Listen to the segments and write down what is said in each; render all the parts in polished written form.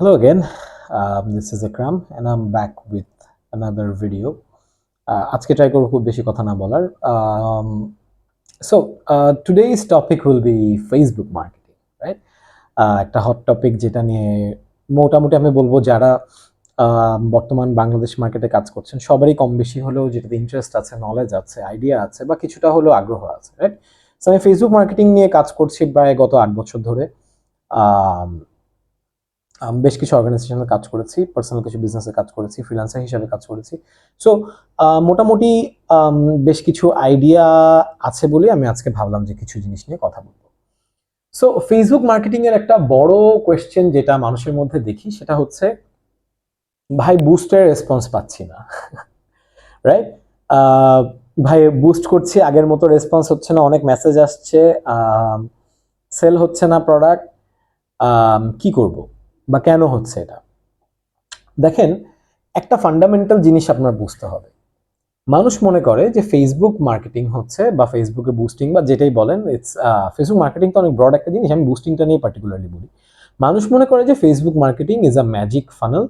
Hello again. This is Akram, and I'm back with another video. আজকে try করব খুব বেশি কথা না বলার। Today's topic will be Facebook marketing, right? একটা হট টপিক যেটা নিয়ে মোটামুটি আমি বলবো যারা বর্তমান বাংলাদেশ মার্কেটে কাজ করছেন সবারই কম বেশি হলেও যেটাতে ইন্টারেস্ট আছে, নলেজ আছে, আইডিয়া আছে বা কিছুটা হলেও আগ্রহ আছে, রাইট? সো আমি ফেসবুক মার্কেটিং নিয়ে কাজ করছি প্রায় গত 8 বছর ধরে। বেশ কিছু অর্গানাইজেশনে কাজ করেছি, পার্সোনাল কিছু বিজনেসে কাজ করেছি, ফ্রিল্যান্সার হিসেবে কাজ করেছি। সো মোটামুটি বেশ কিছু আইডিয়া আছে বলে আমি আজকে ভাবলাম যে কিছু জিনিস নিয়ে কথা বলবো। সো ফেসবুক মার্কেটিং এর একটা বড় কোয়েশ্চেন যেটা মানুষের মধ্যে দেখি সেটা হচ্ছে, ভাই বুস্টের রেসপন্স পাচ্ছি না, রাইট? ভাই বুস্ট করছি, আগের মতো রেসপন্স হচ্ছে না, অনেক মেসেজ আসছে, সেল হচ্ছে না প্রোডাক্ট, কি করব বা কেন হচ্ছে এটা? দেখেন, একটা ফান্ডামেন্টাল জিনিস আপনার বুঝতে হবে। মানুষ মনে করে যে ফেসবুক মার্কেটিং হচ্ছে বা ফেসবুকে বুস্টিং বা যেটাই বলেন, ইটস ফেসবুক মার্কেটিং তো অনেক ব্রড একটা জিনিস, আমি বুস্টিংটা নিয়ে পার্টিকুলারলি বলি। মানুষ মনে করে যে Facebook marketing is a magic funnel,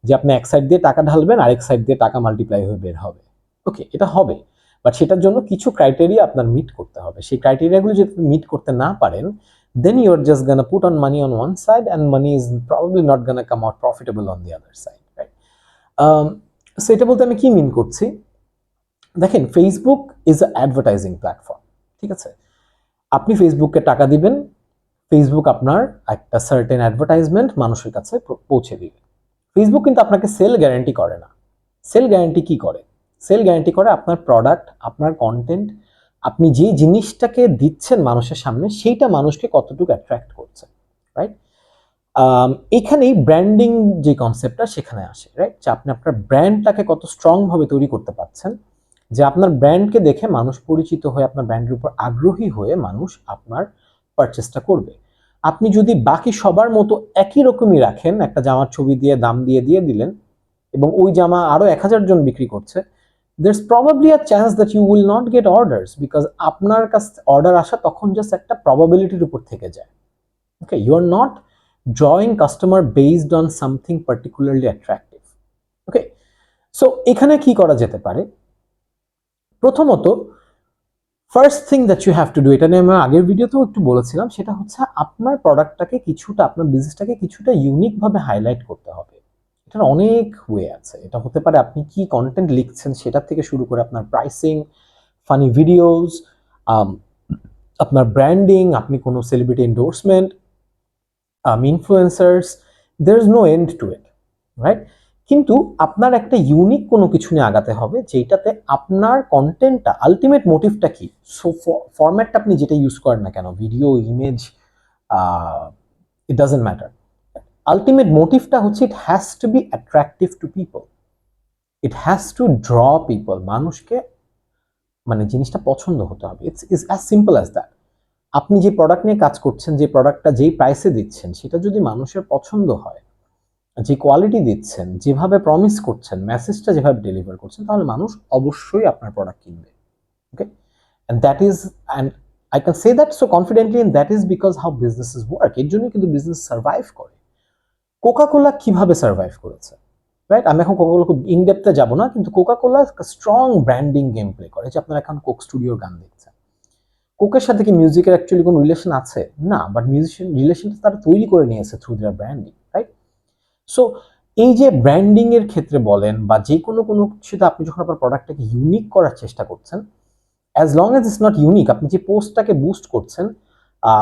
যে আপনি এক সাইড দিয়ে টাকা ঢালবেন আরেক সাইড দিয়ে টাকা মাল্টিপ্লাই হয়ে বের হবে। ওকে, এটা হবে, বাট সেটার জন্য কিছু ক্রাইটেরিয়া আপনার মিট করতে হবে। সেই ক্রাইটেরিয়াগুলো যদি মিট করতে না পারেন, then you're just gonna put on money on one side and money is probably not gonna come out profitable on the other side, right? So এটা বলতে আমি কি মিন করছি, দেখেন Facebook is a advertising platform, ঠিক আছে? আপনি ফেসবুককে টাকা দিবেন, ফেসবুক আপনার একটা সার্টেন অ্যাডভার্টাইজমেন্ট মানুষের কাছে পৌঁছে দিবে। ফেসবুক কিন্তু আপনাকে সেল গ্যারান্টি করে না। সেল গ্যারান্টি কি করে? সেল গ্যারান্টি করে আপনার প্রোডাক্ট, আপনার কন্টেন্ট, আপনি যে জিনিসটাকে দিচ্ছেন মানুষের সামনে সেইটা মানুষকে কতটুকু অ্যাট্রাক্ট করছে, রাইট? এখানেই ব্র্যান্ডিং যে কনসেপ্টটা সেখানে আসে, রাইট? যে আপনি আপনার ব্র্যান্ডটাকে কত স্ট্রংভাবে তৈরি করতে পারছেন, যে আপনার ব্র্যান্ডকে দেখে মানুষ পরিচিত হয়ে আপনার ব্র্যান্ডের উপর আগ্রহী হয়ে মানুষ আপনার পারচেসটা করবে। আপনি যদি বাকি সবার মতো একই রকমই রাখেন, একটা জামার ছবি দিয়ে দাম দিয়ে দিলেন এবং ওই জামা আরো 1000 জন বিক্রি করছে, there's probably a chance that you will not get orders because আপনার কাছে অর্ডার আসা তখন জাস্ট একটা প্রবাবিলিটির উপর থেকে যায়। ওকে, you are not drawing customer based on something particularly attractive. Okay, so এখানে কি করা যেতে পারে? প্রথমত, first thing that you have to do, এটা নিয়ে আমি আগের ভিডিওতেও একটু বলেছিলাম, সেটা হচ্ছে আপনার প্রোডাক্টটাকে কিছুটা, আপনার বিজনেসটাকে কিছুটা ইউনিক ভাবে হাইলাইট করতে হবে। এটার অনেক ওয়ে আছে। এটা হতে পারে আপনি কি কন্টেন্ট লিখছেন সেটা থেকে শুরু করে আপনার প্রাইসিং, ফানি ভিডিওস, আপনার ব্র্যান্ডিং, আপনি কোনো celebrity endorsement, influencers, there is no end to it, right? কিন্তু আপনার একটা ইউনিক কোনো কিছু নিয়ে আগাতে হবে যেটাতে আপনার কন্টেন্টটা, আলটিমেট মোটিভটা কি, সো ফরম্যাটটা আপনি যেটা ইউজ করেন না কেন, video, image, it doesn't matter, ultimate মোটিভটা হচ্ছে it has to be attractive to people, it has to draw people, মানুষকে মানে জিনিসটা পছন্দ হতে হবে। It's is as simple as that. আপনি যে প্রোডাক্ট নিয়ে কাজ করছেন, যে প্রোডাক্টটা যেই প্রাইসে দিচ্ছেন সেটা যদি মানুষের পছন্দ হয়, যে কোয়ালিটি দিচ্ছেন, যেভাবে প্রমিস করছেন, মেসেজটা যেভাবে ডেলিভার করছেন, তাহলে মানুষ অবশ্যই আপনার প্রোডাক্ট কিনবে। ওকে, and that is, and I can say that so confidently, and that is because how businesses work. এর জন্য কিন্তু বিজনেস সার্ভাইভ করে। কোকা-কোলা কিভাবে সার্ভাইভ করেছে, রাইট? আমি এখন কোকা-কোলা খুব ইনডেপথে যাব না, কিন্তু Coca-Cola strong branding game play করে। যে আপনারা এখন কোক স্টুডিওর গান দেখছেন, কোকের সাথে কি মিউজিকের অ্যাকচুয়ালি কোনো রিলেশন আছে? না, বাট মিউজিশিয়ান রিলেশনটা তারা তৈরি করে নিয়েছে থ্রু দেয়ার ব্র্যান্ডিং, রাইট? সো এই যে ব্র্যান্ডিং এর ক্ষেত্রে বলেন বা যে কোনো কিছুতে আপনি যখন আপনার প্রোডাক্টটাকে ইউনিক করার চেষ্টা করছেন, as long as it's not unique, আপনি যে পোস্টটাকে বুস্ট করছেন,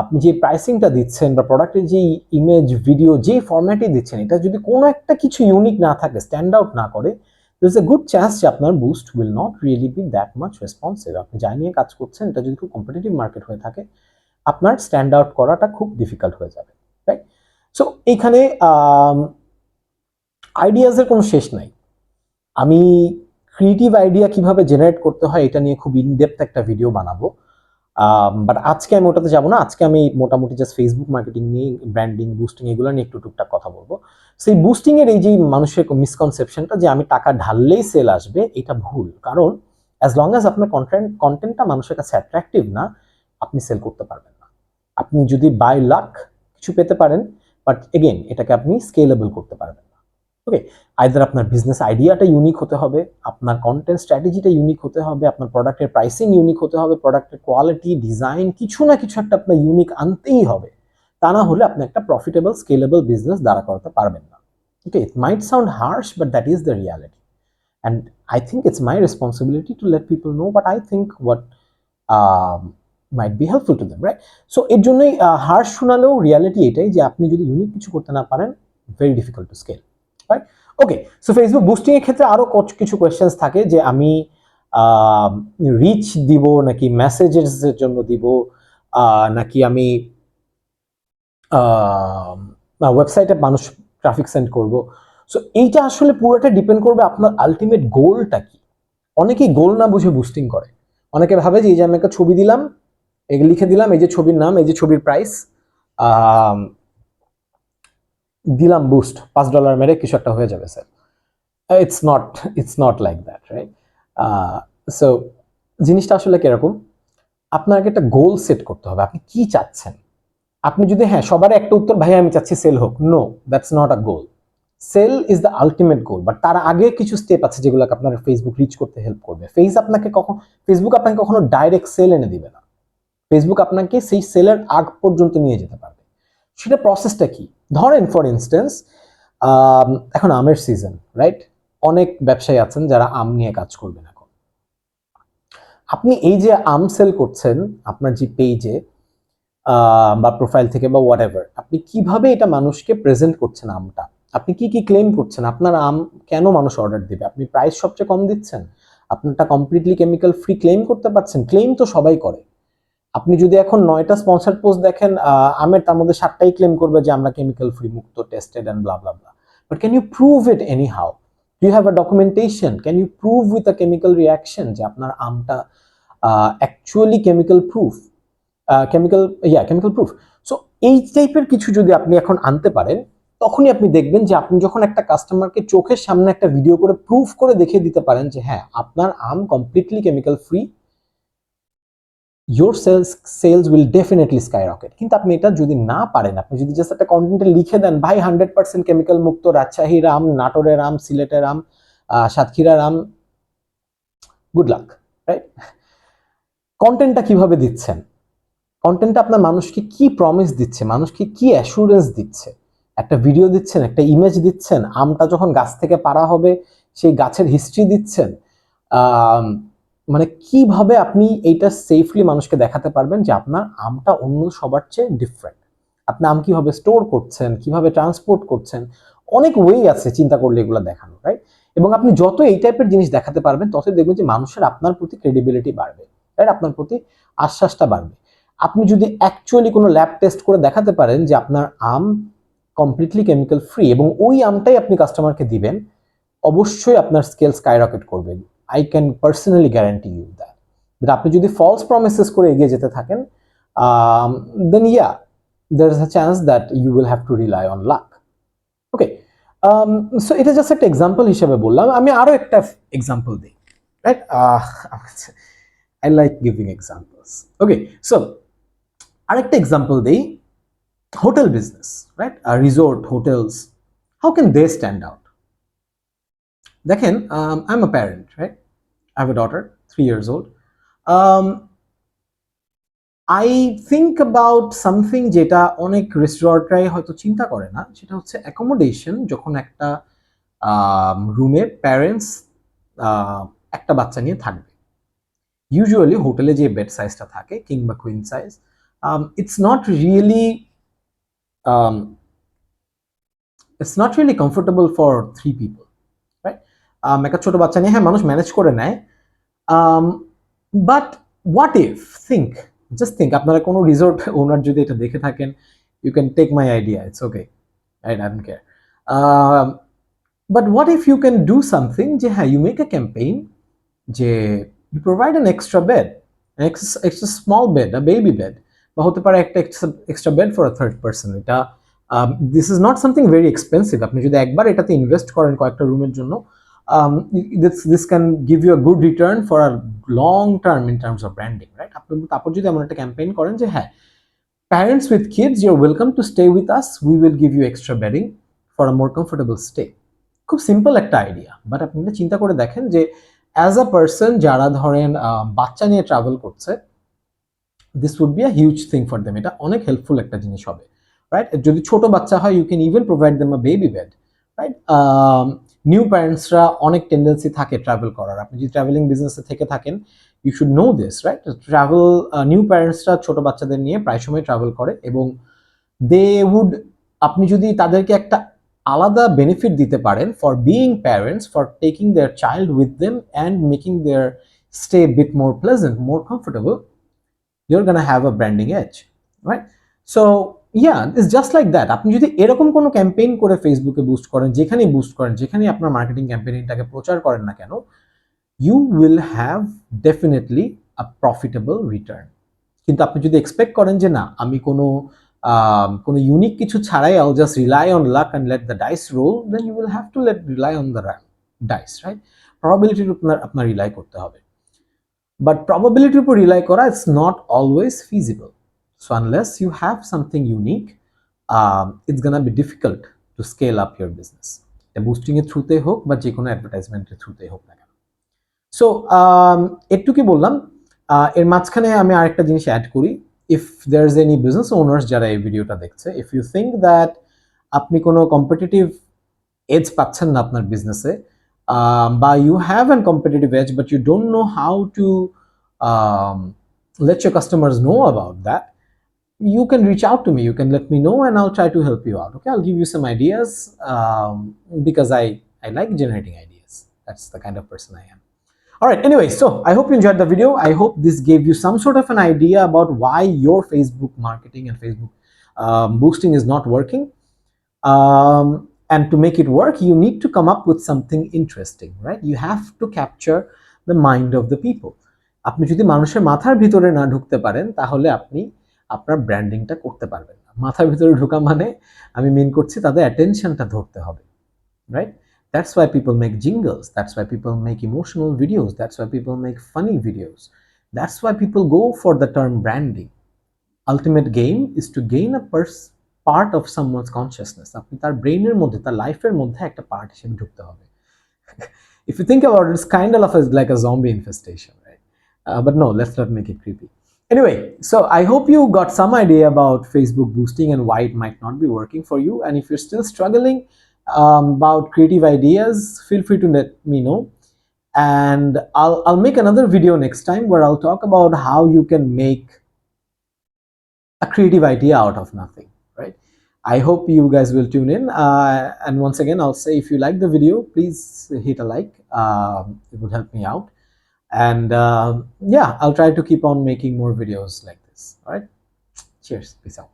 আপনি যে প্রাইসিংটা দিচ্ছেন বা প্রোডাক্টের যে ইমেজ, ভিডিও, যে ফরম্যাটে দিচ্ছেন, এটা যদি কোনো একটা কিছু ইউনিক না থাকে, স্ট্যান্ড আউট না করে, there's a good chance যে আপনার boost will not really be that much responsive. আপনি যা নিয়ে কাজ করছেন এটা যদি খুব কম্পিটিটিভ মার্কেট হয়ে থাকে, আপনার স্ট্যান্ড আউট করাটা খুব ডিফিকাল্ট হয়ে যাবে, রাইট? সো এইখানে আইডিয়াজের কোনো শেষ নাই। আমি ক্রিয়েটিভ আইডিয়া কিভাবে জেনারেট করতে হয় এটা নিয়ে খুব ইনডেপথ একটা ভিডিও বানাবো, বাট আজকে আমি ওটাতে যাবো না। আজকে আমি মোটামুটি জাস্ট ফেসবুক মার্কেটিং নিয়ে, ব্র্যান্ডিং, বুস্টিং এগুলো নিয়ে একটু টুকটাক কথা বলবো। সেই বুস্টিং এর এই যে মানুষের মিসকনসেপশনটা যে আমি টাকা ঢাললেই সেল আসবে, এটা ভুল। কারণ অ্যাজ লং অ্যাজ আপনার কন্টেন্টটা মানুষের কাছে অ্যাট্রাকটিভ না, আপনি সেল করতে পারবেন না। আপনি যদি বাই লাক কিছু পেতে পারেন, বাট এগেন এটাকে আপনি স্কেলেবল করতে পারবেন না। ওকে, আইদার আপনার বিজনেস আইডিয়াটা ইউনিক হতে হবে, আপনার কন্টেন্ট স্ট্র্যাটেজিটা ইউনিক হতে হবে, আপনার প্রোডাক্টের প্রাইসিং ইউনিক হতে হবে, প্রোডাক্টের কোয়ালিটি ডিজাইন কিছু না কিছু একটা আপনার ইউনিক আনতেই হবে। তা না হলে আপনি একটা প্রফিটেবল স্কেলেবল বিজনেস দাঁড়া করাতে পারবেন না। Okay, it might sound harsh but that is the reality, and I think it's my responsibility to let people know what I think, what might be helpful to them, right? So এর জন্যই Harsh শোনালেও reality এটাই যে আপনি যদি unique কিছু করতে না পারেন, very difficult to scale, right? Okay, so Facebook boosting এর ক্ষেত্রে আরো কিছু কোয়েশ্চেন্স থাকে যে আমি রিচ দিব নাকি মেসেজের জন্য দিব, নাকি আমি ওয়েবসাইটে মানুষ ট্রাফিক সেন্ড করব। সো এইটা আসলে পুরোটা ডিপেন্ড করবে আপনার আলটিমেট গোলটা কি। অনেকেই গোল না বুঝে বুস্টিং করে, অনেকে ভাবে যে এই যে আমি একটা ছবি দিলাম, এগুলো লিখে দিলাম, এই যে ছবির নাম, এই যে ছবির প্রাইস, দিলাম বুস্ট, $5 মেরে কিছু একটা হয়ে যাবে sir. It's not like that, right? So জিনিসটা আসলে কিরকম, আপনাকে একটা গোল সেট করতে হবে, আপনি কি চাচ্ছেন। আপনি যদি হ্যাঁ সবার একটা উত্তর ভাই আমি চাচ্ছি সেল হোক, no, that's not a goal. Sale is the ultimate goal, but তার আগে কিছু স্টেপ আছে যেগুলোকে আপনার ফেসবুক রিচ করতে হেল্প করবে। ফেসবুক আপনাকে কখনো ডাইরেক্ট সেল এনে দিবে না, ফেসবুক আপনাকে সেই সেলের আগ পর্যন্ত নিয়ে যেতে পারবে। সেটা প্রসেসটা কি, ধরেন ফর ইনস্টেন্স এখন আমের সিজন, রাইট? অনেক ব্যবসায়ী আছেন যারা আম নিয়ে কাজ করবেন। এখন আপনি এই যে আম সেল করছেন আপনার যে পেজে বা প্রোফাইল থেকে বা হোয়াট এভার, আপনি কিভাবে এটা মানুষকে প্রেজেন্ট করছেন, আমটা আপনি কি কি ক্লেম করছেন, আপনার আম কেন মানুষ অর্ডার দিবে, আপনি প্রাইস সবচেয়ে কম দিচ্ছেন, আপনারটা কমপ্লিটলি কেমিক্যাল ফ্রি ক্লেম করতে পারছেন। ক্লেম তো সবাই করে, আপনি যদি এখন 9টা স্পন্সর্ড পোস্ট দেখেন আমের, তার মধ্যে 7টাই ক্লেম করবে যে আমরা কেমিক্যাল ফ্রি, মুক্ত, tested and blah blah blah. But can you prove it anyhow? Do you have a documentation? Can you prove with a chemical reaction যে আপনার আমটা actually chemical proof, chemical proof? So এই টাইপের কিছু যদি আপনি এখন আনতে পারেন, তখনই আপনি দেখবেন যে আপনি যখন একটা কাস্টমারকে চোখের সামনে একটা ভিডিও করে প্রুফ করে দেখিয়ে দিতে পারেন যে হ্যাঁ আপনার আম completely chemical free, your sales will definitely skyrocket. কিন্তু আপনি এটা যদি না পারেন, আপনি যদি জাস্ট একটা কন্টেন্টে লিখে দেন ভাই 100% কেমিক্যাল মুক্ত রাজশাহীর আম, নাটোরের আম, সিলেটের আম, সাতক্ষীরার আম, গুড লাক, রাইট? কন্টেন্টটা কিভাবে দিচ্ছেন, কন্টেন্টটা আপনার মানুষকে কি প্রমিস দিচ্ছে, মানুষকে কি অ্যাসুরেন্স দিচ্ছে? একটা ভিডিও দিচ্ছেন, একটা ইমেজ দিচ্ছেন, আমটা যখন গাছ থেকে পাড়া হবে সেই গাছের হিস্ট্রি দিচ্ছেন, মানে কিভাবে আপনি এইটা সেফলি মানুষকে দেখাতে পারবেন যে আপনার আমটা অন্য সবার চেয়ে ডিফারেন্ট, আপনি আম কিভাবে স্টোর করছেন, কিভাবে ট্রান্সপোর্ট করছেন, অনেক ওয়ে আছে চিন্তা করলে এগুলো দেখানো, রাইট? এবং আপনি যত এই টাইপের জিনিস দেখাতে পারবেন ততই দেখবেন যে মানুষের আপনার প্রতি ক্রেডিবিলিটি বাড়বে, রাইট? আপনার প্রতি আশ্বাসটা বাড়বে। আপনি যদি অ্যাকচুয়ালি কোনো ল্যাব টেস্ট করে দেখাতে পারেন যে আপনার আম কমপ্লিটলি কেমিক্যাল ফ্রি এবং ওই আমটাই আপনি কাস্টমারকে দিবেন, অবশ্যই আপনার স্কেল স্কাইরকেট করবে। I can personally guarantee you that. But আপনি যদি ফলস প্রমিসেস করে এগিয়ে যেতে থাকেন, then yeah, there is a chance that you will have to rely on luck. Okay, so এটা জাস্ট একটা এক্সাম্পল হিসেবে বললাম। আমি আরো একটা এক্সাম্পল দিই, right? I like giving examples. Okay, so আরেকটা এক্সাম্পল দিই, hotel business, right? Resort, hotels, how can they stand out? দেখেন, I'm a parent, right? I have a daughter, 3 years old. I think about something যেটা অনেক রেস্টুরেন্টরাই হয়তো চিন্তা করে না, সেটা হচ্ছে অ্যাকোমোডেশন। যখন একটা রুমে প্যারেন্টস একটা বাচ্চা নিয়ে থাকবে, ইউজুয়ালি হোটেলে যে বেড সাইজটা থাকে কিংবা queen size, it's not really comfortable for 3 people, right? একটা ছোট বাচ্চা নিয়ে হ্যাঁ মানুষ ম্যানেজ করে নেয়, but what if, just think, আপনারা কোনো রিসোর্ট ওনার যদি এটা দেখে থাকেন, you can take my idea, it's okay, I don't care, but what if you can do something, যে হ্যাঁ ইউ মেক এ ক্যাম্পেইন যে you provide an extra bed, extra small bed, a baby bed, বা হতে পারে একটা extra bed for a third person. এটা this is not something very expensive. আপনি যদি একবার এটাতে ইনভেস্ট করেন কয়েকটা রুমের জন্য, this can give you a good return for a long term in terms of branding, right? আপনি তারপর যদি এমন একটা ক্যাম্পেইন করেন যে হ্যাঁ Parents with kids, you're welcome to stay with us. We will give you extra bedding for a more comfortable stay. খুব simple একটা আইডিয়া, বাট আপনি এটা চিন্তা করে দেখেন যে অ্যাজ আ পার্সন যারা ধরেন বাচ্চা নিয়ে ট্রাভেল করছে, this would be a huge thing for them. এটা অনেক হেল্পফুল একটা জিনিস হবে, রাইট? যদি ছোট বাচ্চা হয়, you can even provide them a baby bed, right? New প্যারেন্টসরা অনেক টেন্ডেন্সি থাকে ট্রাভেল করার। আপনি যদি ট্রাভেলিং বিজনেসে থেকে থাকেন, you should know this, right? Travel new প্যারেন্টসরা ছোট বাচ্চাদের নিয়ে প্রায় সময় ট্রাভেল করে, এবং দে উড, আপনি যদি তাদেরকে একটা আলাদা বেনিফিট দিতে পারেন for being parents, for taking their child with them and making their stay bit more pleasant, more comfortable, you're gonna have a branding edge, right? So yeah, it's just like that. আপনি যদি এরকম কোনো campaign করে ফেসবুকে boost করেন, যেখানেই boost করেন, যেখানেই আপনার মার্কেটিং ক্যাম্পেইনটাকে প্রচার করেন না কেন, you will have definitely a profitable return. কিন্তু আপনি যদি এক্সপেক্ট করেন যে না, আমি কোনো ইউনিক কিছু ছাড়াই I'll just rely on luck and let the dice roll, then you will have to rely on the dice, right? প্রবাবিলিটির উপর আপনার রিলাই করতে হবে। But probability উপর রিলাই করা, it's not always feasible. So unless you have something unique, it's gonna be difficult to scale up your business. Boosting এর থ্রুতে হোক বা যে কোনো অ্যাডভার্টাইজমেন্টের থ্রুতে হোক না কেন। সো একটু কি বললাম, এর মাঝখানে আমি আরেকটা জিনিস অ্যাড করি। If there is any business owners যারা এই ভিডিওটা দেখছে, ইফ ইউ থিঙ্ক দ্যাট আপনি কোনো কম্পিটিটিভ এজ পাচ্ছেন না আপনার বিজনেসে, বা you have a competitive edge but you don't know how to let your customers know about that, you can reach out to me, you can let me know and I'll try to help you out. Okay, I'll give you some ideas, because I like generating ideas. That's the kind of person I am. All right, anyway, so I hope you enjoyed the video. I hope this gave you some sort of an idea about why your Facebook marketing and Facebook boosting is not working. And to make it work, you need to come up with something interesting, right? You have to capture the mind of the people. আপনি যদি মানুষের মাথার ভিতরে না ঢুকতে পারেন, তাহলে আপনি আপনার ব্র্যান্ডিংটা করতে পারবেন না। মাথার ভিতরে ঢোকা মানে আমি মিন করছি তাদের অ্যাটেনশনটা ধরতে হবে, right? That's why people make jingles. That's why people make emotional videos. That's why people make funny videos. That's why people go for the term branding. Ultimate game is to gain a part of someone's consciousness. আপনি তার ব্রেইনের মধ্যে, তার লাইফের মধ্যে একটা part হিসেবে ঢুকতে হবে। If you think about it, it's kind of like a zombie infestation, right? But no, let's not make it creepy. Anyway, so I hope you got some idea about Facebook boosting and why it might not be working for you. And if you're still struggling about creative ideas, feel free to let me know. And I'll make another video next time where I'll talk about how you can make a creative idea out of nothing, right? I hope you guys will tune in. And once again, I'll say, if you like the video, please hit a like. It would help me out. And yeah, I'll try to keep on making more videos like this. All right. Cheers. Peace out.